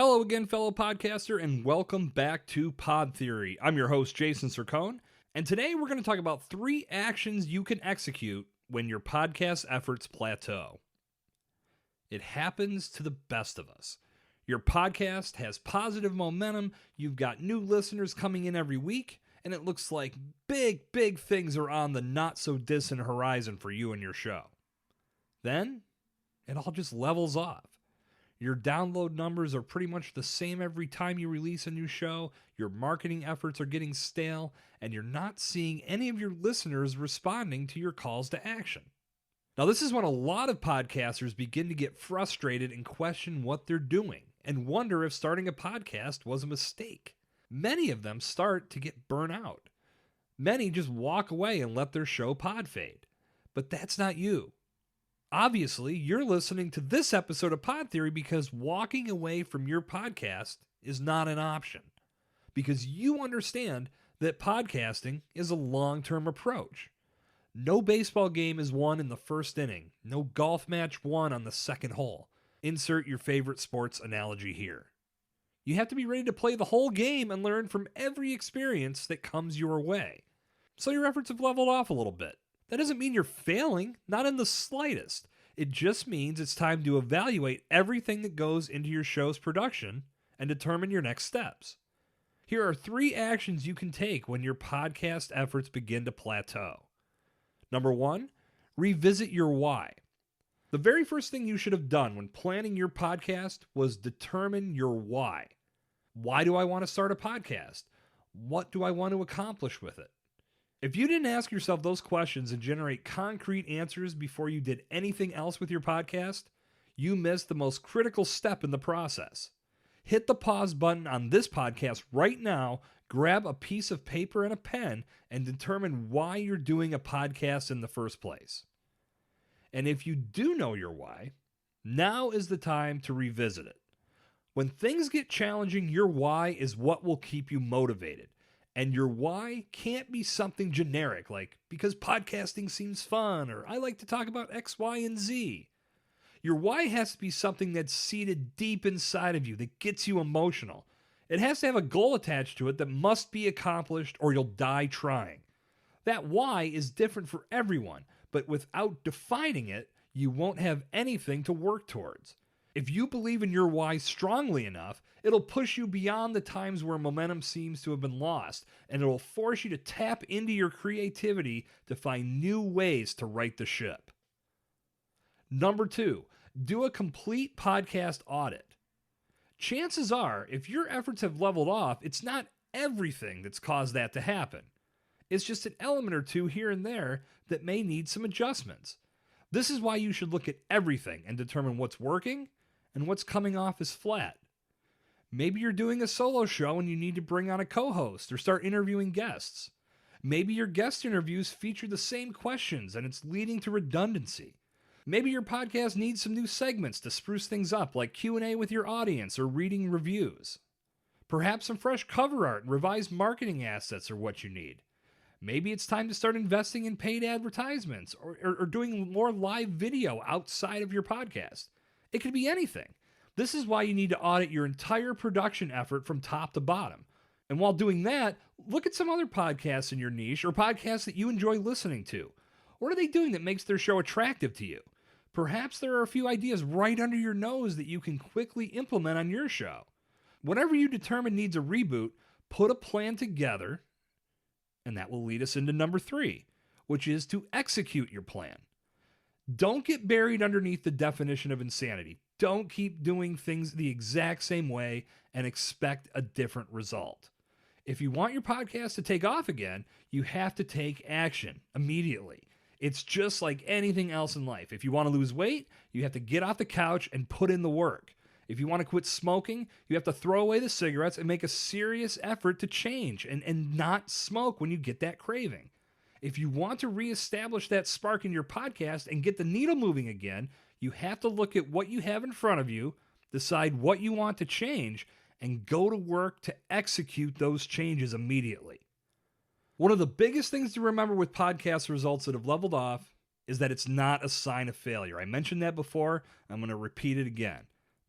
Hello again, fellow podcaster, and welcome back to Pod Theory. I'm your host, Jason Cercone, and today we're going to talk about 3 actions you can execute when your podcast efforts plateau. It happens to the best of us. Your podcast has positive momentum, you've got new listeners coming in every week, and it looks like big things are on the not-so-distant horizon for you and your show. Then, it all just levels off. Your download numbers are pretty much the same every time you release a new show, your marketing efforts are getting stale, and you're not seeing any of your listeners responding to your calls to action. Now, this is when a lot of podcasters begin to get frustrated and question what they're doing, and wonder if starting a podcast was a mistake. Many of them start to get burnt out. Many just walk away and let their show pod fade. But that's not you. Obviously, you're listening to this episode of Pod Theory because walking away from your podcast is not an option. Because you understand that podcasting is a long-term approach. No baseball game is won in the first inning. No golf match won on the second hole. Insert your favorite sports analogy here. You have to be ready to play the whole game and learn from every experience that comes your way. So your efforts have leveled off a little bit. That doesn't mean you're failing, not in the slightest. It just means it's time to evaluate everything that goes into your show's production and determine your next steps. Here are 3 actions you can take when your podcast efforts begin to plateau. Number 1, revisit your why. The very first thing you should have done when planning your podcast was determine your why. Why do I want to start a podcast? What do I want to accomplish with it? If you didn't ask yourself those questions and generate concrete answers before you did anything else with your podcast, you missed the most critical step in the process. Hit the pause button on this podcast right now, grab a piece of paper and a pen, and determine why you're doing a podcast in the first place. And if you do know your why, now is the time to revisit it. When things get challenging, your why is what will keep you motivated. And your why can't be something generic like, because podcasting seems fun, or I like to talk about X, Y, and Z. Your why has to be something that's seated deep inside of you, that gets you emotional. It has to have a goal attached to it that must be accomplished or you'll die trying. That why is different for everyone, but without defining it, you won't have anything to work towards. If you believe in your why strongly enough, it'll push you beyond the times where momentum seems to have been lost, and it'll force you to tap into your creativity to find new ways to right the ship. Number 2, do a complete podcast audit. Chances are, if your efforts have leveled off, it's not everything that's caused that to happen. It's just an element or two here and there that may need some adjustments. This is why you should look at everything and determine what's working and what's coming off as flat. Maybe you're doing a solo show and you need to bring on a co-host or start interviewing guests. Maybe your guest interviews feature the same questions and it's leading to redundancy. Maybe your podcast needs some new segments to spruce things up, like Q&A with your audience or reading reviews. Perhaps some fresh cover art and revised marketing assets are what you need. Maybe it's time to start investing in paid advertisements or doing more live video outside of your podcast. It could be anything. This is why you need to audit your entire production effort from top to bottom. And while doing that, look at some other podcasts in your niche or podcasts that you enjoy listening to. What are they doing that makes their show attractive to you? Perhaps there are a few ideas right under your nose that you can quickly implement on your show. Whatever you determine needs a reboot, put a plan together, and that will lead us into number 3, which is to execute your plan. Don't get buried underneath the definition of insanity. Don't keep doing things the exact same way and expect a different result. If you want your podcast to take off again, you have to take action immediately. It's just like anything else in life. If you want to lose weight, you have to get off the couch and put in the work. If you want to quit smoking, you have to throw away the cigarettes and make a serious effort to change and not smoke when you get that craving. If you want to reestablish that spark in your podcast and get the needle moving again, you have to look at what you have in front of you, decide what you want to change, and go to work to execute those changes immediately. One of the biggest things to remember with podcast results that have leveled off is that it's not a sign of failure. I mentioned that before. I'm going to repeat it again.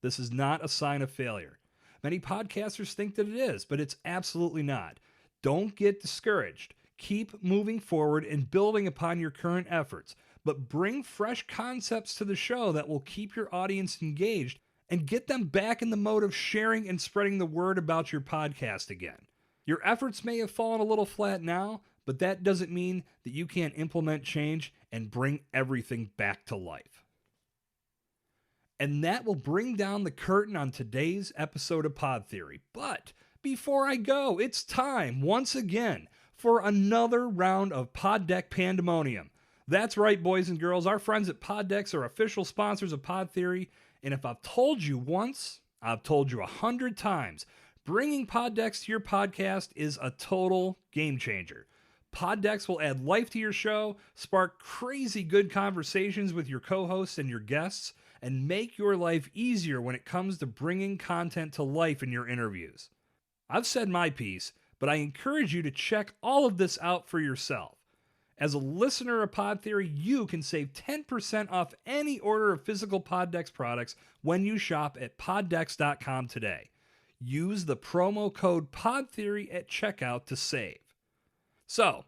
This is not a sign of failure. Many podcasters think that it is, but it's absolutely not. Don't get discouraged. Keep moving forward and building upon your current efforts, but bring fresh concepts to the show that will keep your audience engaged and get them back in the mode of sharing and spreading the word about your podcast again. Your efforts may have fallen a little flat now, but that doesn't mean that you can't implement change and bring everything back to life. And that will bring down the curtain on today's episode of Pod Theory. But before I go, it's time, once again, for another round of Pod Deck Pandemonium. That's right, boys and girls. Our friends at Pod Decks are official sponsors of Pod Theory. And if I've told you once, I've told you 100 times. Bringing Pod Decks to your podcast is a total game changer. Pod Decks will add life to your show, spark crazy good conversations with your co-hosts and your guests, and make your life easier when it comes to bringing content to life in your interviews. I've said my piece, but I encourage you to check all of this out for yourself. As a listener of Pod Theory, you can save 10% off any order of physical Pod Decks products when you shop at poddecks.com today. Use the promo code PodTheory at checkout to save. So,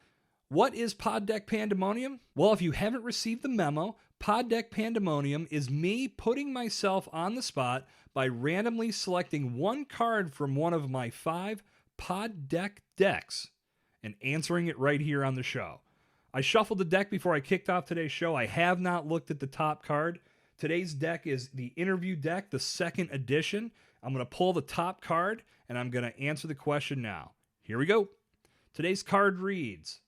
what is Pod Deck Pandemonium? Well, if you haven't received the memo, Pod Deck Pandemonium is me putting myself on the spot by randomly selecting one card from one of my 5 Pod Deck decks and answering it right here on the show. I shuffled the deck before I kicked off today's show. I have not looked at the top card. Today's deck is the interview deck, the 2nd edition. I'm going to pull the top card, and I'm going to answer the question now. Here we go. Today's card reads,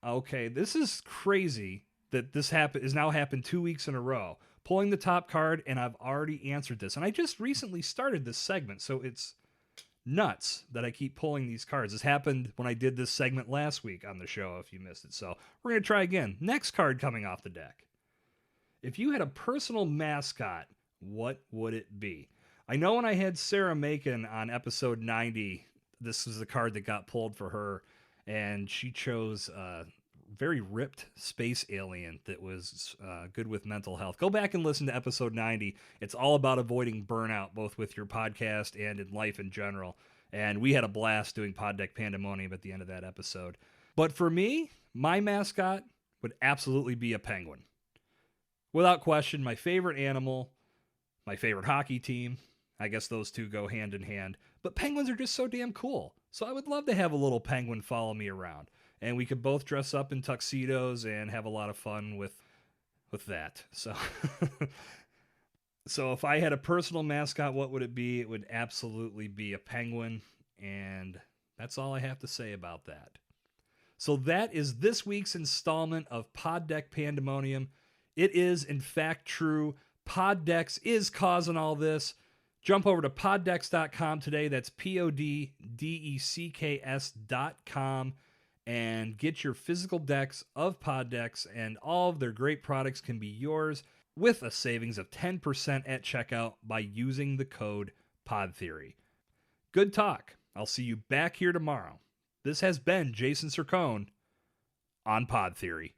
okay, this is crazy that this has now happened 2 weeks in a row. Pulling the top card, and I've already answered this. And I just recently started this segment, so it's nuts that I keep pulling these cards. This happened when I did this segment last week on the show, if you missed it. So we're going to try again. Next card coming off the deck. If you had a personal mascot, what would it be? I know when I had Sarah Macon on episode 90, this was the card that got pulled for her, and she chose a very ripped space alien that was good with mental health. Go back and listen to episode 90. It's all about avoiding burnout, both with your podcast and in life in general. And we had a blast doing Pod Deck Pandemonium at the end of that episode. But for me, my mascot would absolutely be a penguin. Without question, my favorite animal, my favorite hockey team. I guess those two go hand in hand. But penguins are just so damn cool. So I would love to have a little penguin follow me around. And we could both dress up in tuxedos and have a lot of fun with that. So, so if I had a personal mascot, what would it be? It would absolutely be a penguin. And that's all I have to say about that. So that is this week's installment of Pod Deck Pandemonium. It is, in fact, true. Pod Decks is causing all this. Jump over to poddecks.com today. That's poddecks.com. And get your physical decks of Pod Decks, and all of their great products can be yours with a savings of 10% at checkout by using the code PodTheory. Good talk. I'll see you back here tomorrow. This has been Jason Cercone on Pod Theory.